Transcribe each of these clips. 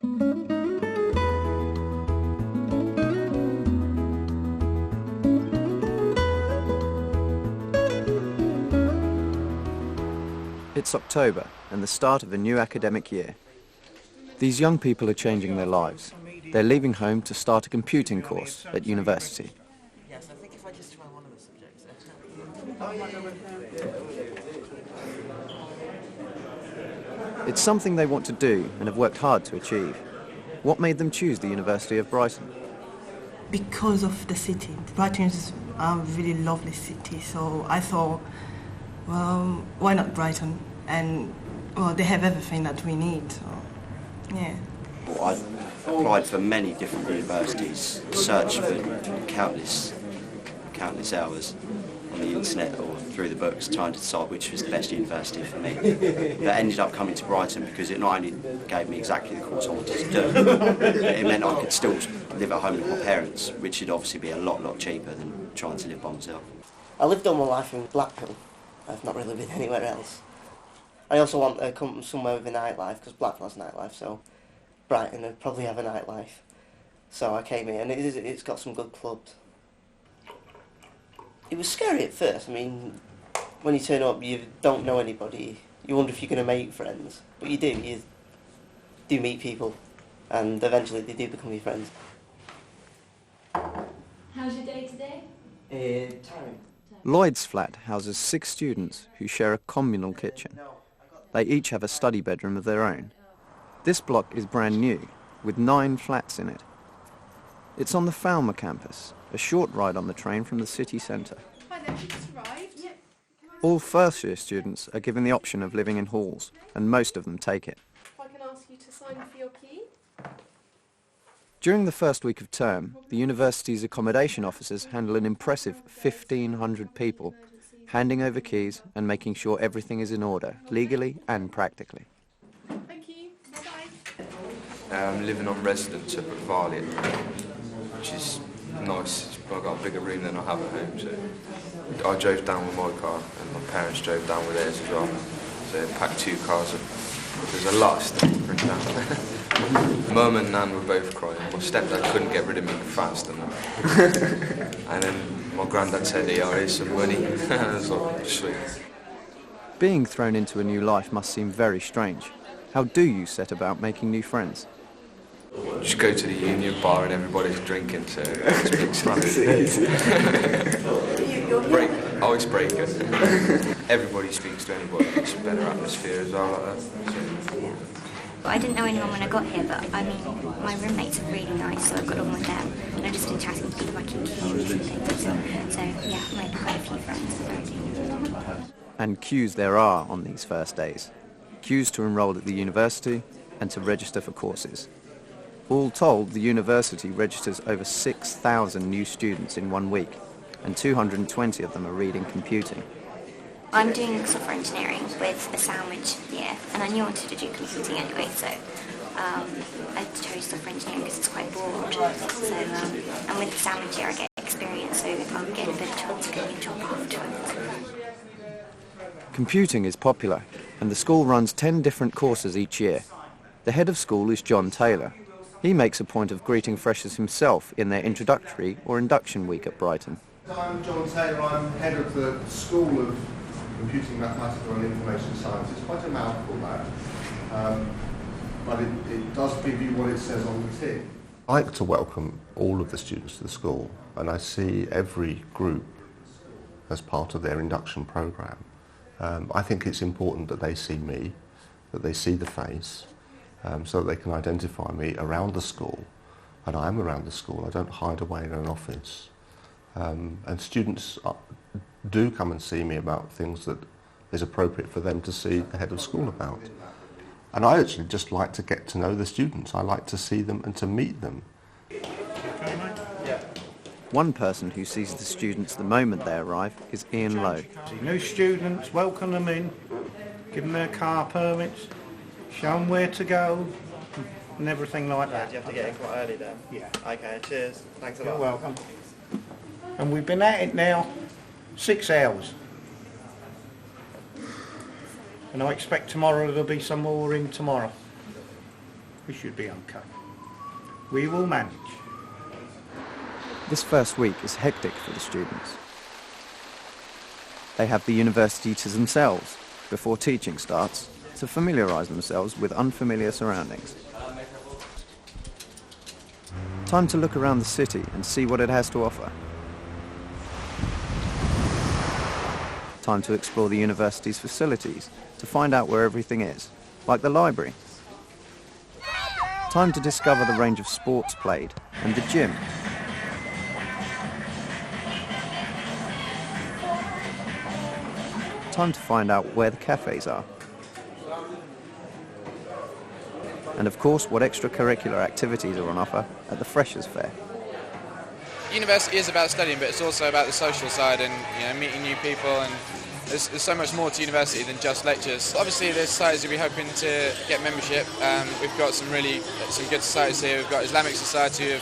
It's October and the start of a new academic year. These young people are changing their lives. They're leaving home to start a computing course at university. Yes, I think if I just try one of the subjects. It's something they want to do and have worked hard to achieve. What made them choose the University of Brighton? Because of the city. Brighton is a really lovely city, so I thought, well, why not Brighton? And, well, they have everything that we need, so, yeah. Well, I've applied for many different universities, searched for countless hours on the internet or through the books, trying to decide which was the best university for me. But ended up coming to Brighton because it not only gave me exactly the course I wanted to do, but it meant I could still live at home with my parents, which would obviously be a lot cheaper than trying to live by myself. I lived all my life in Blackpool. I've not really been anywhere else. I also want to come somewhere with a nightlife, because Blackpool has nightlife, so Brighton would probably have a nightlife. So I came here, and it's got some good clubs. It was scary at first. I mean, when you turn up, you don't know anybody. You wonder if you're going to make friends. But you do. You do meet people, and eventually they do become your friends. How's your day today? Tiring. Lloyd's flat houses 6 students who share a communal kitchen. They each have a study bedroom of their own. This block is brand new, with 9 flats in it. It's on the Falmer campus, a short ride on the train from the city centre. Hi there, you just arrived? Yep. All first-year students are given the option of living in halls, and most of them take it. If I can ask you to sign for your key? During the first week of term, the university's accommodation officers handle an impressive 1,500 people, handing over keys and making sure everything is in order, legally and practically. Thank you. Bye-bye. I'm living on residence at Brighton, which is nice. I've got a bigger room than I have at home, so I drove down with my car and my parents drove down with theirs as well. So they packed 2 cars up. There's a lot of stuff to bring down. Mum and Nan were both crying. My stepdad couldn't get rid of me fast enough. And then my granddad said, "Yeah, here's some money." I was like, sweet. Being thrown into a new life must seem very strange. How do you set about making new friends? Just go to the Union bar and everybody's drinking, so it's big fun. Icebreaker. Everybody speaks to anybody. It's a better atmosphere as well like that. So. I didn't know anyone when I got here, but I mean, my roommates are really nice, so I got on with them. And I've just been chatting to people like in queues and things. So yeah, I made quite a few friends. And queues there are on these first days. Queues to enrol at the university and to register for courses. All told, the university registers over 6,000 new students in 1 week, and 220 of them are reading computing. I'm doing software engineering with a sandwich year, and I knew I wanted to do computing anyway, so I chose software engineering because it's quite broad. So, and with the sandwich year I get experience, so I'm getting a bit of chance to get a new job afterwards. Computing is popular, and the school runs 10 different courses each year. The head of school is John Taylor. He makes a point of greeting freshers himself in their introductory or induction week at Brighton. I'm John Taylor, I'm head of the School of Computing, Mathematical and Information Science. It's quite a mouthful, that, but it does give you what it says on the tin. I like to welcome all of the students to the school, and I see every group as part of their induction programme. I think it's important that they see me, that they see the face, so that they can identify me around the school. And I am around the school, I don't hide away in an office. And students do come and see me about things that is appropriate for them to see the head of school about. And I actually just like to get to know the students. I like to see them and to meet them. One person who sees the students the moment they arrive is Ian Lowe. New students, welcome them in, give them their car permits, show them where to go, and everything like that. Do you have to get in quite early then? Yeah. Okay, cheers. Thanks a lot. You're welcome. And we've been at it now 6 hours. And I expect tomorrow there'll be some more in tomorrow. We should be okay. We will manage. This first week is hectic for the students. They have the university to themselves before teaching starts to familiarise themselves with unfamiliar surroundings. Time to look around the city and see what it has to offer. Time to explore the university's facilities to find out where everything is, like the library. Time to discover the range of sports played and the gym. Time to find out where the cafes are. And of course, what extracurricular activities are on offer at the Freshers' Fair. University is about studying, but it's also about the social side and meeting new people, and there's so much more to university than just lectures. Obviously, there's societies we'll be hoping to get membership. We've got some good societies here. We've got Islamic Society,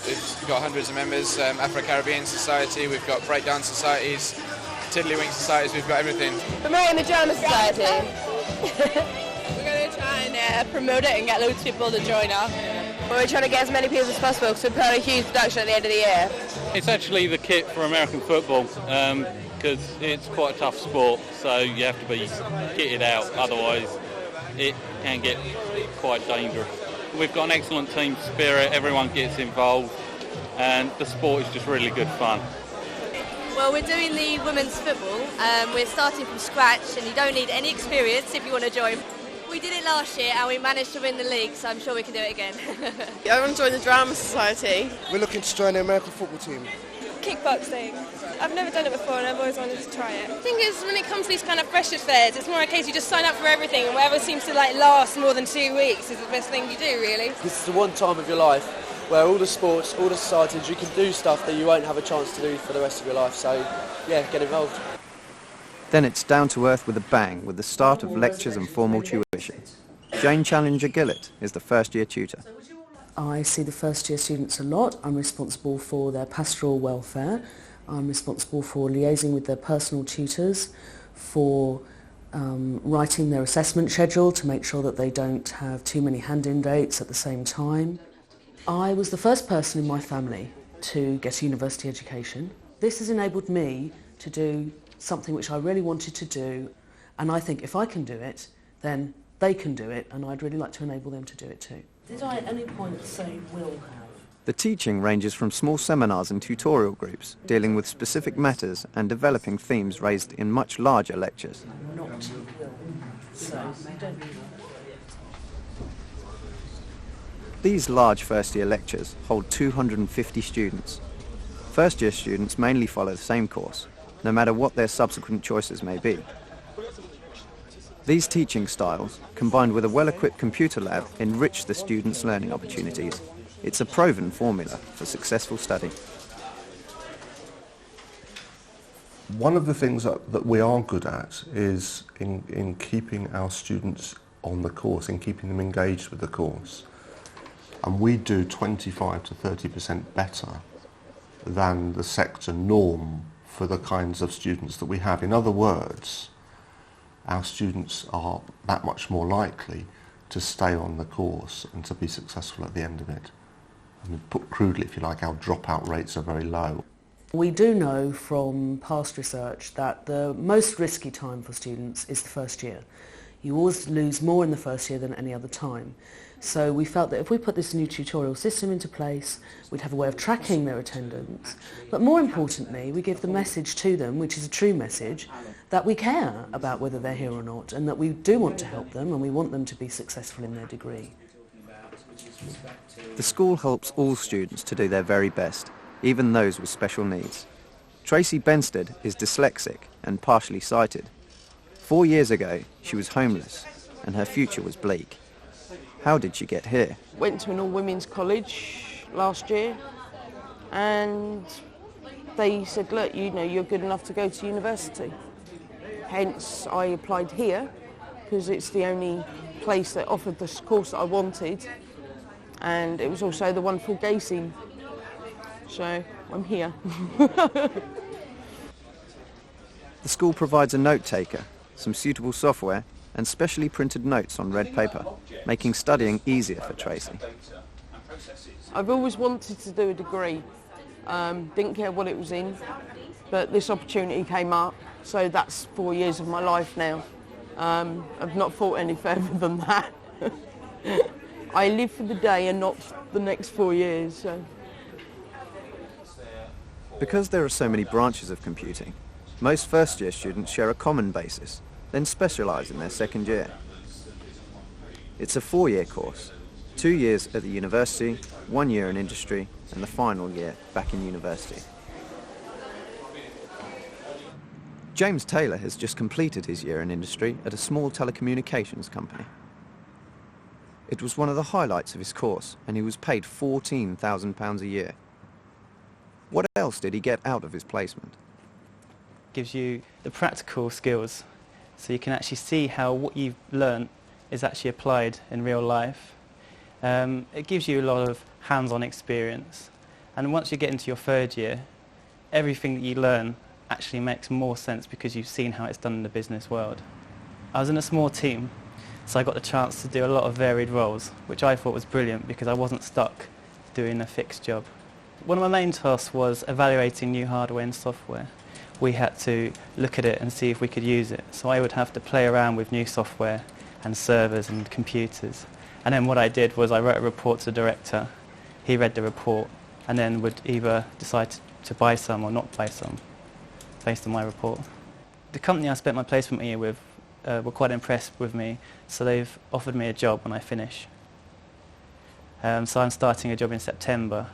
we've got hundreds of members, Afro-Caribbean Society, we've got breakdance societies, tiddlywink societies, we've got everything. Promoting the Drama Society. We're going to try and promote it and get loads of people to join us. We're trying to get as many people as possible because we put on a huge production at the end of the year. It's actually the kit for American football because it's quite a tough sport, so you have to be kitted out, otherwise it can get quite dangerous. We've got an excellent team spirit, everyone gets involved, and the sport is just really good fun. Well, we're doing the women's football. We're starting from scratch and you don't need any experience if you want to join. We did it last year and we managed to win the league, so I'm sure we can do it again. I want to join the Drama Society. We're looking to join the American football team. Kickboxing. I've never done it before and I've always wanted to try it. The thing is, when it comes to these kind of freshers fairs, it's more a case you just sign up for everything and whatever seems to last more than 2 weeks is the best thing you do, really. This is the one time of your life where all the sports, all the societies, you can do stuff that you won't have a chance to do for the rest of your life, so yeah, get involved. Then it's down to earth with a bang with the start of lectures and formal tuition. Jane Challenger-Gillett is the first-year tutor. I see the first-year students a lot. I'm responsible for their pastoral welfare. I'm responsible for liaising with their personal tutors, for writing their assessment schedule to make sure that they don't have too many hand-in dates at the same time. I was the first person in my family to get a university education. This has enabled me to do something which I really wanted to do, and I think if I can do it, then they can do it, and I'd really like to enable them to do it too. Did I at any point say will have? The teaching ranges from small seminars and tutorial groups dealing with specific matters and developing themes raised in much larger lectures. Not will. So don't. These large first-year lectures hold 250 students. First-year students mainly follow the same course, no matter what their subsequent choices may be. These teaching styles, combined with a well-equipped computer lab, enrich the students' learning opportunities. It's a proven formula for successful study. One of the things that we are good at is in keeping our students on the course, in keeping them engaged with the course. And we do 25 to 30% better than the sector norm for the kinds of students that we have. In other words, our students are that much more likely to stay on the course and to be successful at the end of it. I mean, put crudely, if you like, our dropout rates are very low. We do know from past research that the most risky time for students is the first year. You always lose more in the first year than any other time. So we felt that if we put this new tutorial system into place, we'd have a way of tracking their attendance. But more importantly, we give the message to them, which is a true message, that we care about whether they're here or not, and that we do want to help them and we want them to be successful in their degree. The school helps all students to do their very best, even those with special needs. Tracy Benstead is dyslexic and partially sighted. 4 years ago, she was homeless and her future was bleak. How did she get here? Went to an all-women's college last year and they said, look, you know, you're good enough to go to university. Hence, I applied here because it's the only place that offered the course that I wanted, and it was also the wonderful gay scene. So I'm here. The school provides a note taker, some suitable software and specially printed notes on red paper, making studying easier for Tracy. I've always wanted to do a degree, didn't care what it was in, but this opportunity came up, so that's 4 years of my life now. I've not thought any further than that. I live for the day and not the next 4 years. So. Because there are so many branches of computing, most first-year students share a common basis, then specialise in their second year. It's a 4-year course, 2 years at the university, 1 year in industry, and the final year back in university. James Taylor has just completed his year in industry at a small telecommunications company. It was one of the highlights of his course, and he was paid £14,000 a year. What else did he get out of his placement? Gives you the practical skills, so you can actually see how what you've learnt is actually applied in real life. It gives you a lot of hands-on experience, and once you get into your third year, everything that you learn actually makes more sense because you've seen how it's done in the business world. I was in a small team, so I got the chance to do a lot of varied roles, which I thought was brilliant because I wasn't stuck doing a fixed job. One of my main tasks was evaluating new hardware and software. We had to look at it and see if we could use it, so I would have to play around with new software and servers and computers. And then what I did was I wrote a report to the director, he read the report, and then would either decide to buy some or not buy some, based on my report. The company I spent my placement year with were quite impressed with me, so they've offered me a job when I finish. So I'm starting a job in September.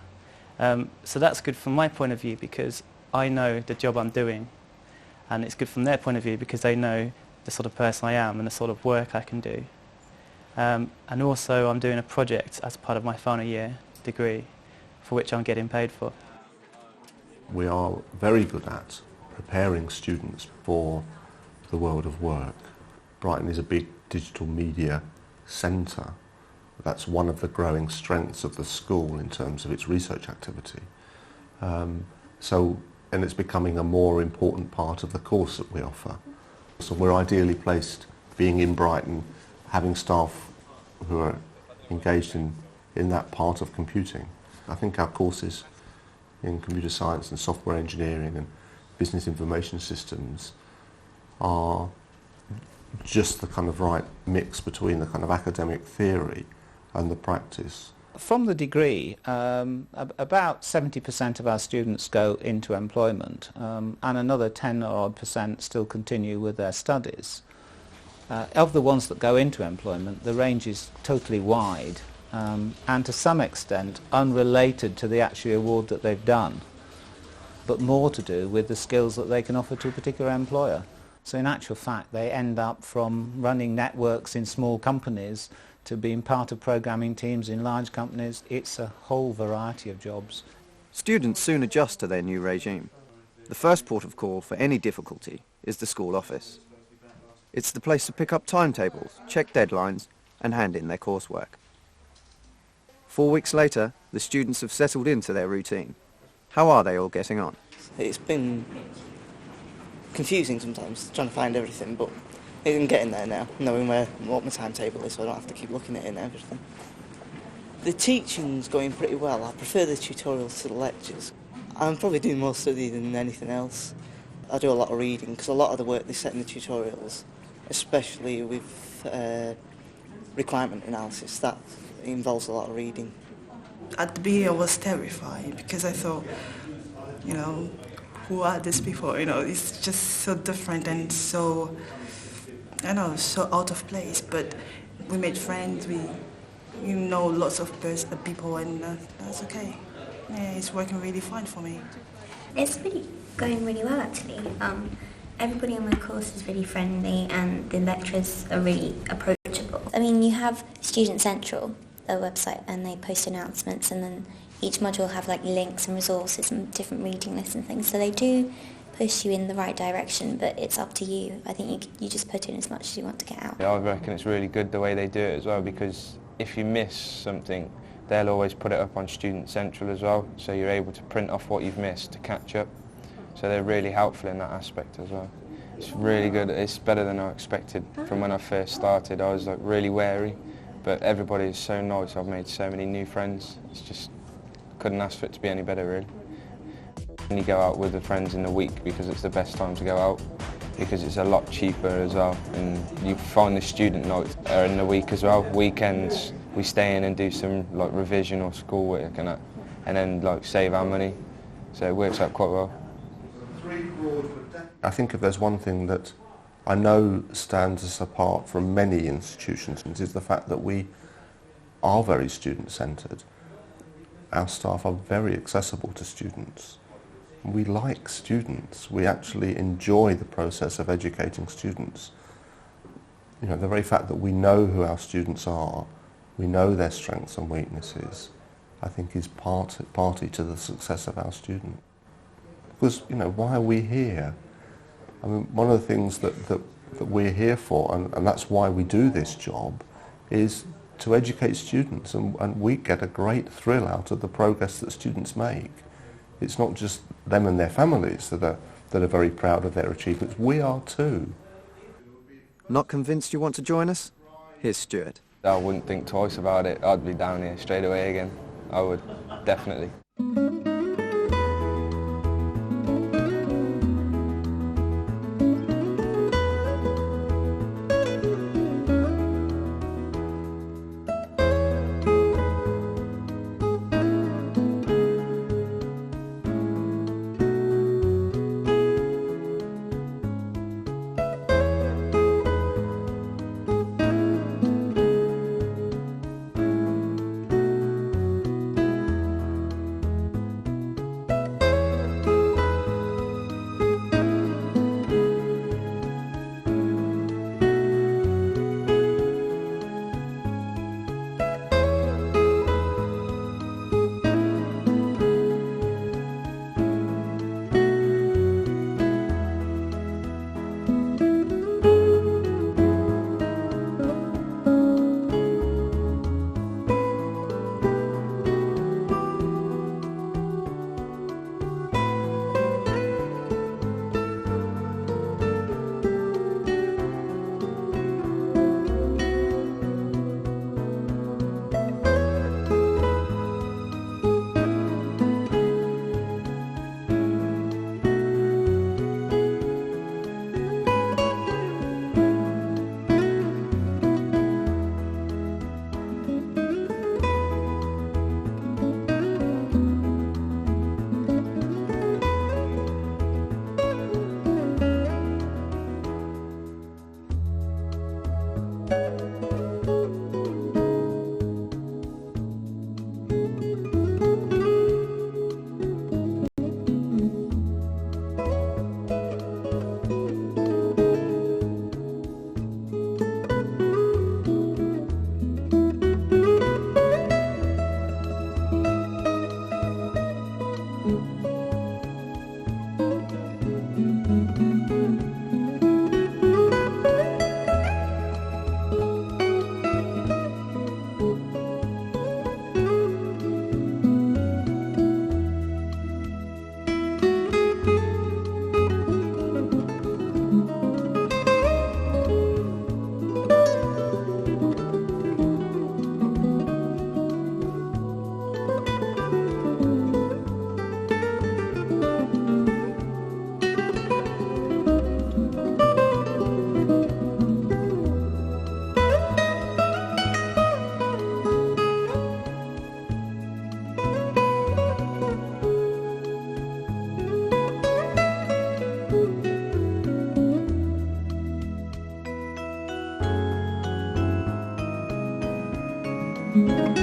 So that's good from my point of view because I know the job I'm doing, and it's good from their point of view because they know the sort of person I am and the sort of work I can do. And also I'm doing a project as part of my final year degree for which I'm getting paid for. We are very good at preparing students for the world of work. Brighton is a big digital media centre. That's one of the growing strengths of the school in terms of its research activity. And it's becoming a more important part of the course that we offer. So we're ideally placed, being in Brighton, having staff who are engaged in that part of computing. I think our courses in computer science and software engineering and business information systems are just the kind of right mix between the kind of academic theory and the practice. From the degree, about 70% of our students go into employment, and another 10% still continue with their studies. Of the ones that go into employment, the range is totally wide, and to some extent unrelated to the actual award that they've done, but more to do with the skills that they can offer to a particular employer. So in actual fact, they end up from running networks in small companies to being part of programming teams in large companies. It's a whole variety of jobs. Students soon adjust to their new regime. The first port of call for any difficulty is the school office. It's the place to pick up timetables, check deadlines, and hand in their coursework. 4 weeks later, the students have settled into their routine. How are they all getting on? It's been confusing sometimes, trying to find everything, but I'm getting there now, knowing what my timetable is, so I don't have to keep looking at it and everything. The teaching's going pretty well. I prefer the tutorials to the lectures. I'm probably doing more study than anything else. I do a lot of reading, because a lot of the work they set in the tutorials, especially with requirement analysis, that involves a lot of reading. At the beginning I was terrified because I thought, who are these people? It's just so different and so, so out of place. But we made friends, we know lots of people, and that's okay. Yeah, it's working really fine for me. It's really going really well actually. Everybody on my course is really friendly and the lecturers are really approachable. I mean, you have Student Central, a website, and they post announcements, and then each module will have like links and resources and different reading lists and things. So they do push you in the right direction, but it's up to you. I think you just put in as much as you want to get out. I reckon it's really good the way they do it as well, because if you miss something, they'll always put it up on Student Central as well, so you're able to print off what you've missed to catch up. So they're really helpful in that aspect as well. It's really good. It's better than I expected from when I first started. I was like really wary, but everybody is so nice. I've made so many new friends. It's just, couldn't ask for it to be any better really. And you go out with the friends in the week because it's the best time to go out, because it's a lot cheaper as well, and you find the student nights are in the week as well. Weekends we stay in and do some like revision or schoolwork and that, and then like save our money, so it works out quite well. I think if there's one thing that I know stands us apart from many institutions is the fact that we are very student-centred. Our staff are very accessible to students. We like students. We actually enjoy the process of educating students. You know, the very fact that we know who our students are, we know their strengths and weaknesses, I think is party to the success of our students. Because, you know, why are we here? I mean, one of the things that we're here for, and that's why we do this job, is to educate students, and we get a great thrill out of the progress that students make. It's not just them and their families that are very proud of their achievements. We are too. Not convinced you want to join us? Here's Stuart. I wouldn't think twice about it. I'd be down here straight away again. I would, definitely. Thank you.